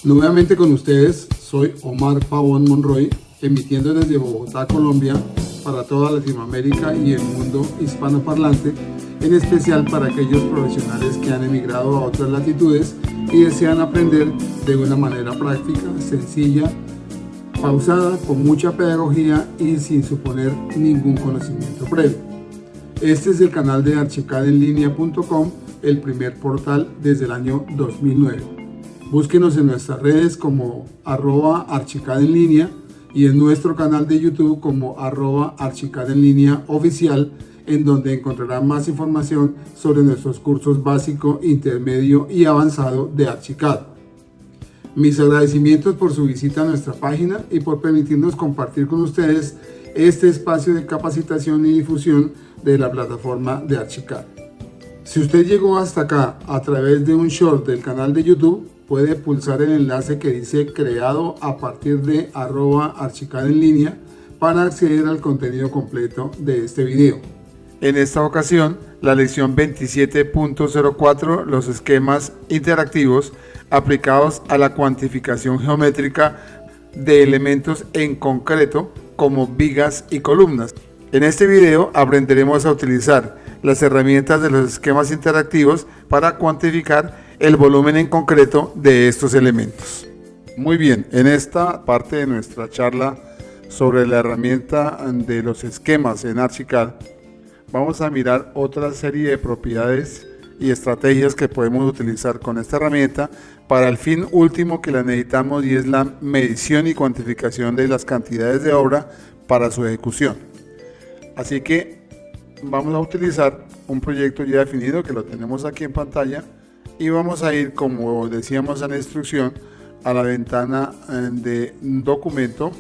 Nuevamente con ustedes, soy Omar Pavón Monroy, emitiendo desde Bogotá, Colombia, para toda Latinoamérica y el mundo hispanoparlante, en especial para aquellos profesionales que han emigrado a otras latitudes y desean aprender de una manera práctica, sencilla, pausada, con mucha pedagogía y sin suponer ningún conocimiento previo. Este es el canal de archicadenlinea.com, el primer portal desde el año 2009. Búsquenos en nuestras redes como @archicadenlinea y en nuestro canal de YouTube como @archicadenlinea oficial, en donde encontrarán más información sobre nuestros cursos básico, intermedio y avanzado de Archicad. Mis agradecimientos por su visita a nuestra página y por permitirnos compartir con ustedes este espacio de capacitación y difusión de la plataforma de Archicad. Si usted llegó hasta acá a través de un short del canal de YouTube, puede pulsar el enlace que dice creado a partir de @archicadenlinea para acceder al contenido completo de este video. En esta ocasión, la lección 27.04, los esquemas interactivos aplicados a la cuantificación geométrica de elementos en concreto como vigas y columnas. En este video aprenderemos a utilizar las herramientas de los esquemas interactivos para cuantificar el volumen en concreto de estos elementos. Muy bien, en esta parte de nuestra charla sobre la herramienta de los esquemas en Archicad, vamos a mirar otra serie de propiedades y estrategias que podemos utilizar con esta herramienta para el fin último que la necesitamos, y es la medición y cuantificación de las cantidades de obra para su ejecución. Así que vamos a utilizar un proyecto ya definido que lo tenemos aquí en pantalla y vamos a ir, como decíamos en la instrucción, a la ventana de documento,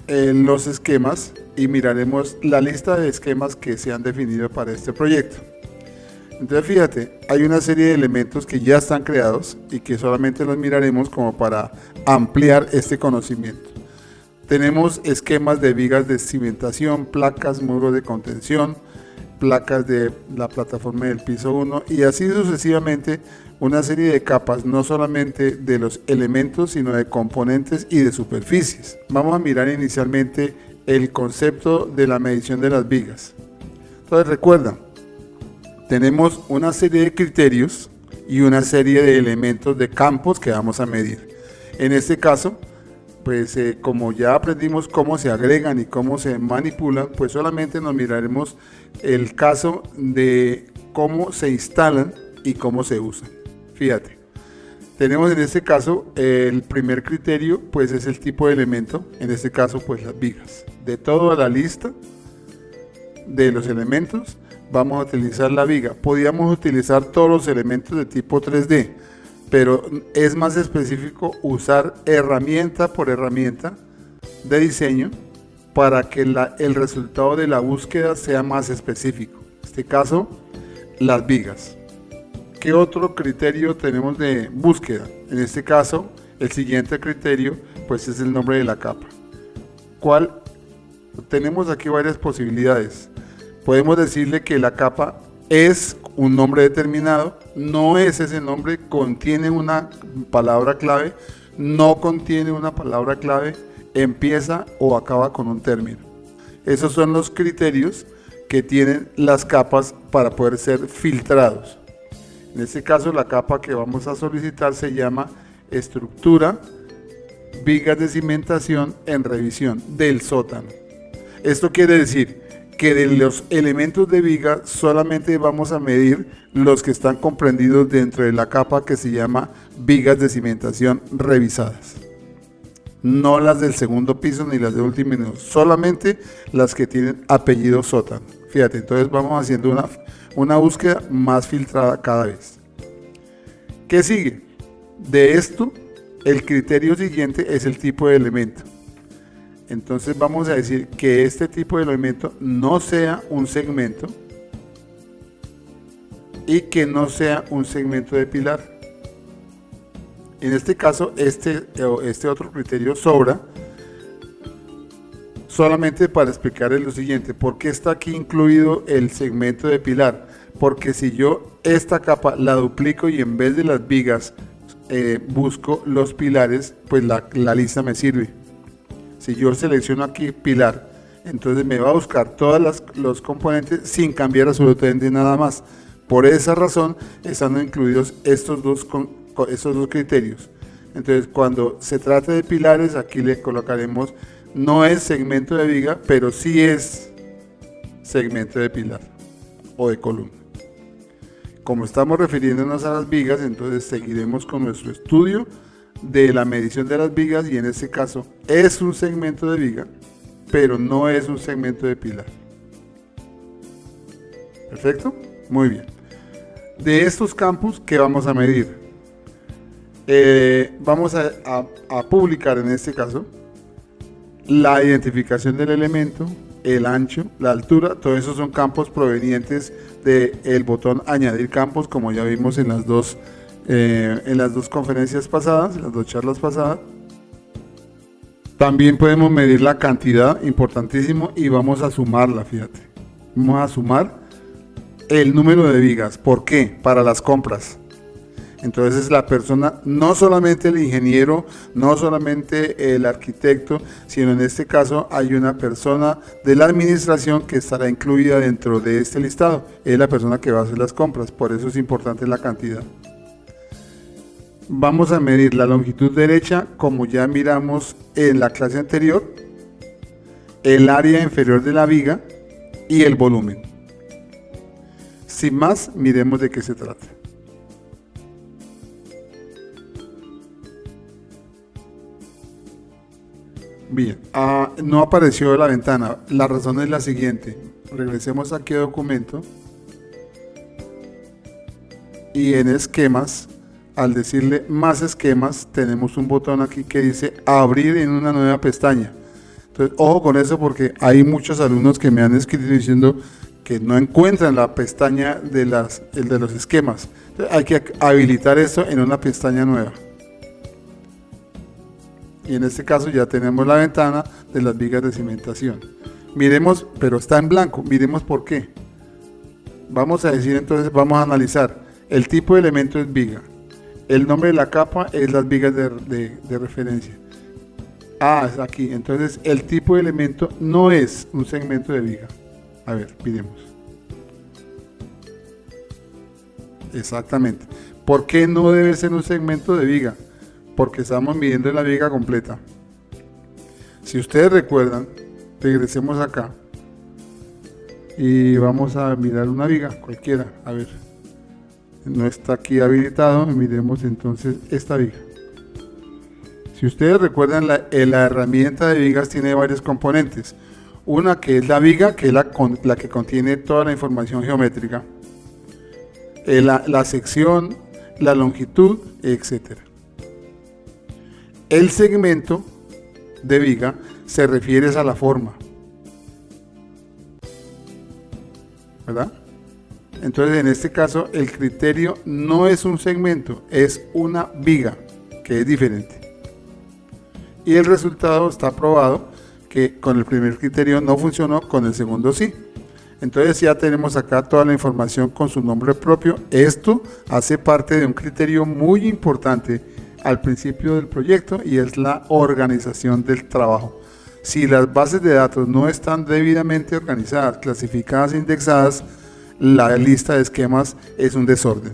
en los esquemas, y miraremos la lista de esquemas que se han definido para este proyecto. Entonces fíjate, hay una serie de elementos que ya están creados y que solamente los miraremos como para ampliar este conocimiento. Tenemos esquemas de vigas de cimentación, placas, muros de contención, placas de la plataforma del piso 1 y así sucesivamente, una serie de capas, no solamente de los elementos sino de componentes y de superficies. Vamos a mirar inicialmente el concepto de la medición de las vigas. Entonces recuerda, tenemos una serie de criterios y una serie de elementos de campos que vamos a medir. En este caso, pues como ya aprendimos cómo se agregan y cómo se manipulan, pues solamente nos miraremos el caso de cómo se instalan y cómo se usan. Fíjate, tenemos en este caso el primer criterio, pues es el tipo de elemento, en este caso pues las vigas. De toda la lista de los elementos vamos a utilizar la viga. Podríamos utilizar todos los elementos de tipo 3D, pero es más específico usar herramienta por herramienta de diseño para que el resultado de la búsqueda sea más específico. En este caso, las vigas. ¿Qué otro criterio tenemos de búsqueda? En este caso, el siguiente criterio pues es el nombre de la capa. ¿Cuál? Tenemos aquí varias posibilidades. Podemos decirle que la capa es un nombre determinado, no es ese nombre, contiene una palabra clave, no contiene una palabra clave, empieza o acaba con un término. Esos son los criterios que tienen las capas para poder ser filtrados. En este caso, la capa que vamos a solicitar se llama estructura, vigas de cimentación en revisión del sótano. Esto quiere decir que de los elementos de viga solamente vamos a medir los que están comprendidos dentro de la capa que se llama vigas de cimentación revisadas. No las del segundo piso ni las de último nivel, solamente las que tienen apellido sótano. Fíjate, entonces vamos haciendo una búsqueda más filtrada cada vez. ¿Qué sigue? De esto, el criterio siguiente es el tipo de elemento. Entonces vamos a decir que este tipo de elemento no sea un segmento y que no sea un segmento de pilar. En este caso, este otro criterio sobra solamente para explicarles lo siguiente. ¿Por qué está aquí incluido el segmento de pilar? Porque si yo esta capa la duplico y en vez de las vigas busco los pilares, pues la lista me sirve. Si yo selecciono aquí pilar, entonces me va a buscar todos los componentes sin cambiar absolutamente nada más. Por esa razón están incluidos estos dos criterios. Entonces, cuando se trata de pilares, aquí le colocaremos, no es segmento de viga, pero sí es segmento de pilar o de columna. Como estamos refiriéndonos a las vigas, entonces seguiremos con nuestro estudio de la medición de las vigas, y en este caso es un segmento de viga, pero no es un segmento de pilar. Perfecto, muy bien. De estos campos, ¿qué vamos a medir? Vamos a publicar en este caso la identificación del elemento, el ancho, la altura. Todos esos son campos provenientes del botón añadir campos, como ya vimos en las dos conferencias pasadas, en las dos charlas pasadas. También podemos medir la cantidad, importantísimo, y vamos a sumarla, fíjate. Vamos a sumar el número de vigas. ¿Por qué? Para las compras. Entonces la persona, no solamente el ingeniero, no solamente el arquitecto, sino en este caso hay una persona de la administración que estará incluida dentro de este listado. Es la persona que va a hacer las compras, por eso es importante la cantidad. Vamos a medir la longitud derecha, como ya miramos en la clase anterior, el área inferior de la viga y el volumen. Sin más, miremos de qué se trata. Bien, no apareció la ventana. La razón es la siguiente. Regresemos aquí a documento y en esquemas, al decirle más esquemas, tenemos un botón aquí que dice abrir en una nueva pestaña. Entonces, ojo con eso, porque hay muchos alumnos que me han escrito diciendo que no encuentran la pestaña de los esquemas. Entonces, hay que habilitar esto en una pestaña nueva. Y en este caso ya tenemos la ventana de las vigas de cimentación. Miremos, pero está en blanco, miremos por qué. Vamos a decir entonces, vamos a analizar. El tipo de elemento es viga. El nombre de la capa es las vigas de referencia. Es aquí. Entonces el tipo de elemento no es un segmento de viga. A ver, miremos. Exactamente. ¿Por qué no debe ser un segmento de viga? Porque estamos midiendo la viga completa. Si ustedes recuerdan, regresemos acá y vamos a mirar una viga cualquiera. A ver, no está aquí habilitado, miremos entonces esta viga. Si ustedes recuerdan, la herramienta de vigas tiene varios componentes. Una que es la viga, que es la que contiene toda la información geométrica, la sección, la longitud, etcétera. El segmento de viga se refiere a la forma, ¿verdad? Entonces, en este caso, el criterio no es un segmento, es una viga, que es diferente. Y el resultado está probado que con el primer criterio no funcionó, con el segundo sí. Entonces ya tenemos acá toda la información con su nombre propio. Esto hace parte de un criterio muy importante al principio del proyecto, y es la organización del trabajo. Si las bases de datos no están debidamente organizadas, clasificadas e indexadas, la lista de esquemas es un desorden.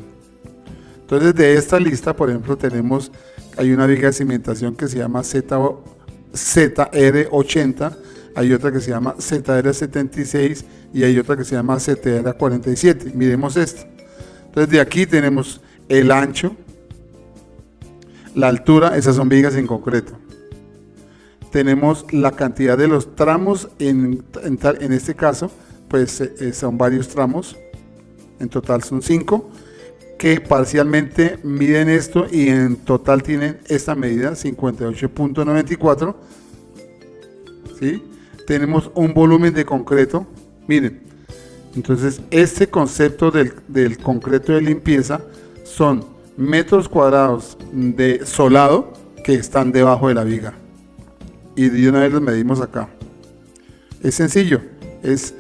Entonces, de esta lista, por ejemplo, hay una viga de cimentación que se llama ZR80, hay otra que se llama ZR76 y hay otra que se llama ZR47. Miremos esto. Entonces, de aquí tenemos el ancho, la altura, esas son vigas en concreto. Tenemos la cantidad de los tramos, en este caso, pues son varios tramos, en total son 5, que parcialmente miden esto y en total tienen esta medida, 58.94. ¿Sí? Tenemos un volumen de concreto, miren, entonces este concepto del concreto de limpieza son metros cuadrados de solado que están debajo de la viga, y de una vez los medimos acá. Es sencillo, es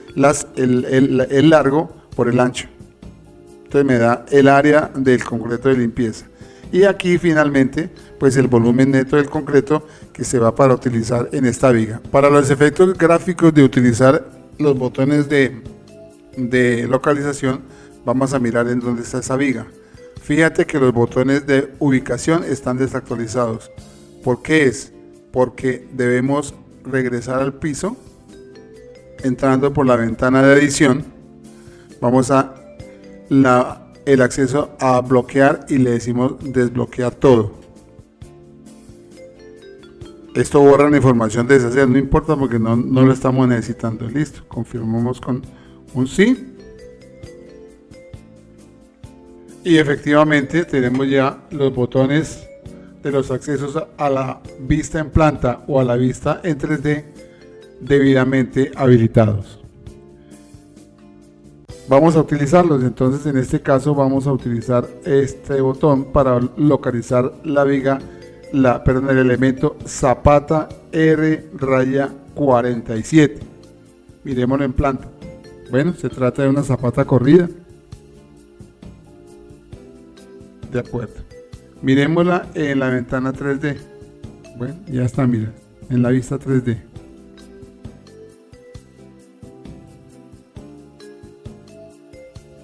el largo por el ancho. Entonces me da el área del concreto de limpieza, Y aquí finalmente pues el volumen neto del concreto que se va para utilizar en esta viga. Para los efectos gráficos de utilizar los botones de localización, vamos a mirar en dónde está esa viga. Fíjate que los botones de ubicación están desactualizados. ¿Por qué es? Porque debemos regresar al piso entrando por la ventana de edición. Vamos a el acceso a bloquear y le decimos desbloquear todo. Esto borra la información de deshacer, no importa porque no lo estamos necesitando. Listo, confirmamos con un sí. Y efectivamente tenemos ya los botones de los accesos a la vista en planta o a la vista en 3D debidamente habilitados. Vamos a utilizarlos, entonces en este caso vamos a utilizar este botón para localizar la viga, el elemento zapata R-47. Miremoslo en planta. Bueno, se trata de una zapata corrida. De acuerdo. Miremosla en la ventana 3D. Bueno, ya está, mira, en la vista 3D.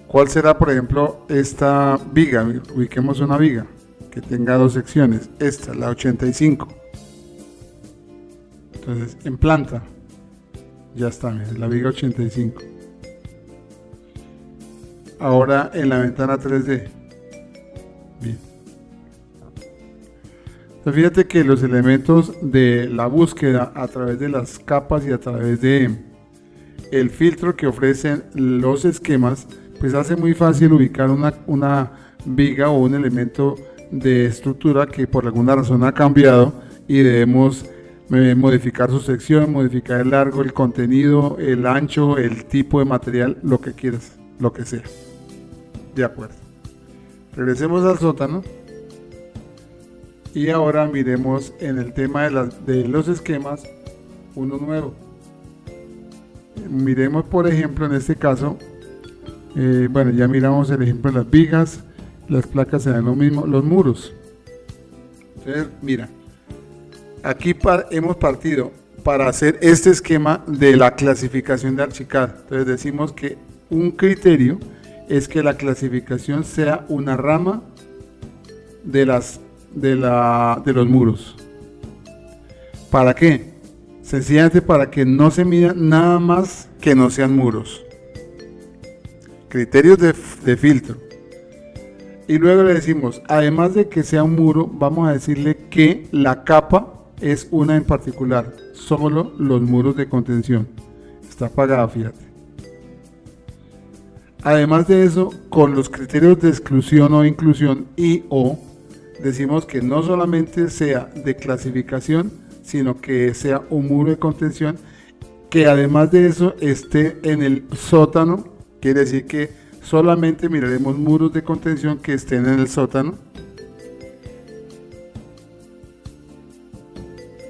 ¿Cuál será, por ejemplo, esta viga? Ubiquemos una viga que tenga dos secciones. Esta, la 85. Entonces, en planta. Ya está, mira, la viga 85. Ahora en la ventana 3D. Bien. Entonces, fíjate que los elementos de la búsqueda a través de las capas y a través de el filtro que ofrecen los esquemas, pues hace muy fácil ubicar una viga o un elemento de estructura que por alguna razón ha cambiado y debemos modificar su sección, modificar el largo, el contenido, el ancho, el tipo de material, lo que quieras, lo que sea. De acuerdo. Regresemos al sótano y ahora miremos en el tema de los esquemas uno nuevo. Miremos, por ejemplo, en este caso, bueno, ya miramos el ejemplo de las vigas, las placas serán lo mismo, los muros. Entonces, mira, aquí hemos partido para hacer este esquema de la clasificación de Archicad. Entonces decimos que un criterio es que la clasificación sea una rama de los muros. ¿Para qué? Sencillamente para que no se mida nada más que no sean muros. Criterios de filtro. Y luego le decimos, además de que sea un muro, vamos a decirle que la capa es una en particular, solo los muros de contención. Está apagada, fíjate. Además de eso, con los criterios de exclusión o inclusión o decimos que no solamente sea de clasificación, sino que sea un muro de contención, que además de eso esté en el sótano. Quiere decir que solamente miraremos muros de contención que estén en el sótano.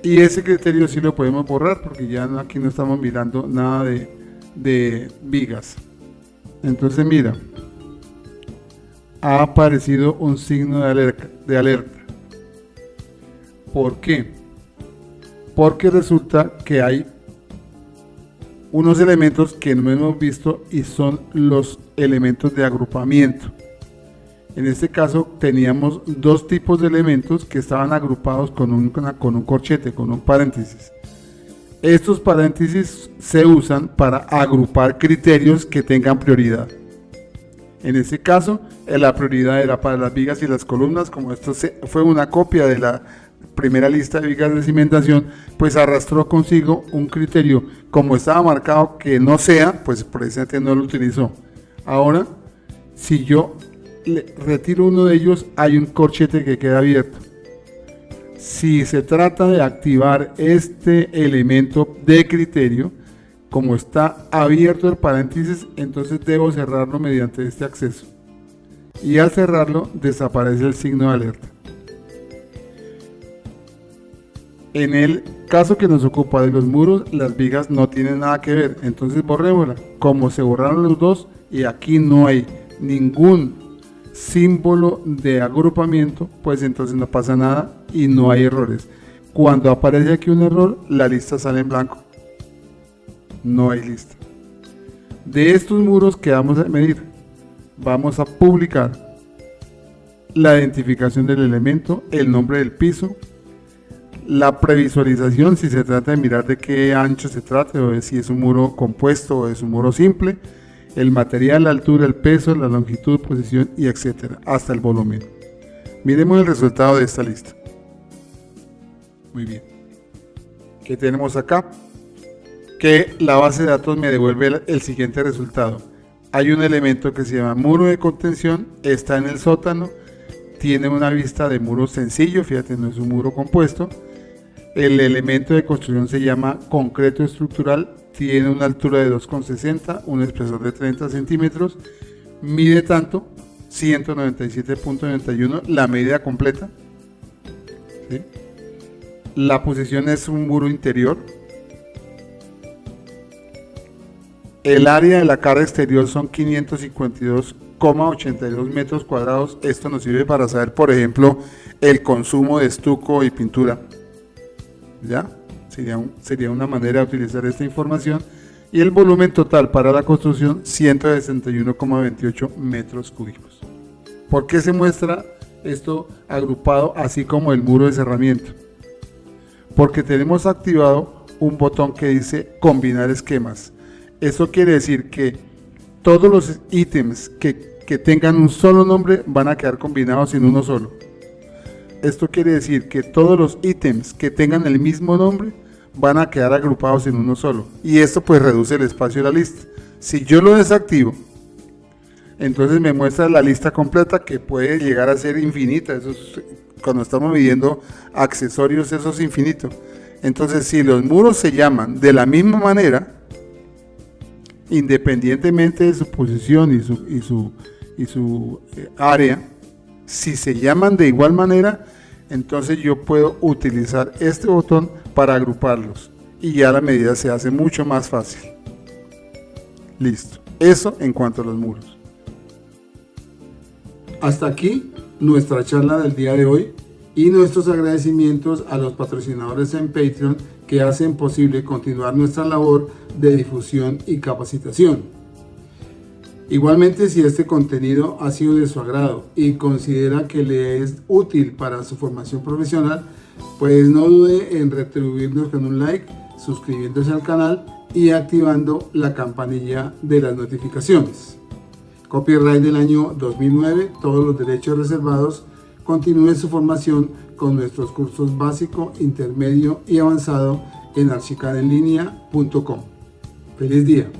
Y ese criterio sí lo podemos borrar porque ya aquí no estamos mirando nada de vigas. Entonces mira, ha aparecido un signo de alerta. ¿Por qué? Porque resulta que hay unos elementos que no hemos visto y son los elementos de agrupamiento. En este caso teníamos dos tipos de elementos que estaban agrupados con un corchete, con un paréntesis. Estos paréntesis se usan para agrupar criterios que tengan prioridad. En este caso, la prioridad era para las vigas y las columnas. Como esto fue una copia de la primera lista de vigas de cimentación, pues arrastró consigo un criterio. Como estaba marcado que no sea, pues precisamente no lo utilizó. Ahora, si yo retiro uno de ellos, hay un corchete que queda abierto. Si se trata de activar este elemento de criterio, como está abierto el paréntesis, entonces debo cerrarlo mediante este acceso. Y al cerrarlo, desaparece el signo de alerta. En el caso que nos ocupa de los muros, las vigas no tienen nada que ver, entonces borrémosla. Como se borraron los dos y aquí no hay ningún símbolo de agrupamiento, pues entonces no pasa nada y no hay errores. Cuando aparece aquí un error, la lista sale en blanco. No hay lista. De estos muros que vamos a medir, vamos a publicar la identificación del elemento, el nombre del piso, la previsualización si se trata de mirar de qué ancho se trata, o de si es un muro compuesto o es un muro simple, el material, la altura, el peso, la longitud, posición y etcétera, hasta el volumen. Miremos el resultado de esta lista. Muy bien. ¿Qué tenemos acá? Que la base de datos me devuelve el siguiente resultado. Hay un elemento que se llama muro de contención, está en el sótano, tiene una vista de muro sencillo, fíjate, no es un muro compuesto. El elemento de construcción se llama concreto estructural, tiene una altura de 2,60, un espesor de 30 centímetros, mide tanto, 197.91, la medida completa. ¿Sí? La posición es un muro interior. El área de la cara exterior son 552,82 metros cuadrados. Esto nos sirve para saber, por ejemplo, el consumo de estuco y pintura. ¿Ya? Sería una manera de utilizar esta información. Y el volumen total para la construcción, 161,28 metros cúbicos. ¿Por qué se muestra esto agrupado así como el muro de cerramiento? Porque tenemos activado un botón que dice combinar esquemas. Eso quiere decir que todos los ítems que tengan un solo nombre van a quedar combinados en uno solo. Esto quiere decir que todos los ítems que tengan el mismo nombre van a quedar agrupados en uno solo. Y esto pues reduce el espacio de la lista. Si yo lo desactivo, entonces me muestra la lista completa, que puede llegar a ser infinita. Eso es, cuando estamos midiendo accesorios, eso es infinito. Entonces, si los muros se llaman de la misma manera, independientemente de su posición y su área, si se llaman de igual manera, entonces yo puedo utilizar este botón para agruparlos y ya la medida se hace mucho más fácil. Listo. Eso en cuanto a los muros. Hasta aquí nuestra charla del día de hoy y nuestros agradecimientos a los patrocinadores en Patreon que hacen posible continuar nuestra labor de difusión y capacitación. Igualmente, si este contenido ha sido de su agrado y considera que le es útil para su formación profesional, pues no dude en retribuirnos con un like, suscribiéndose al canal y activando la campanilla de las notificaciones. Copyright del año 2009, todos los derechos reservados. Continúe su formación con nuestros cursos básico, intermedio y avanzado en archicadenlinea.com. ¡Feliz día!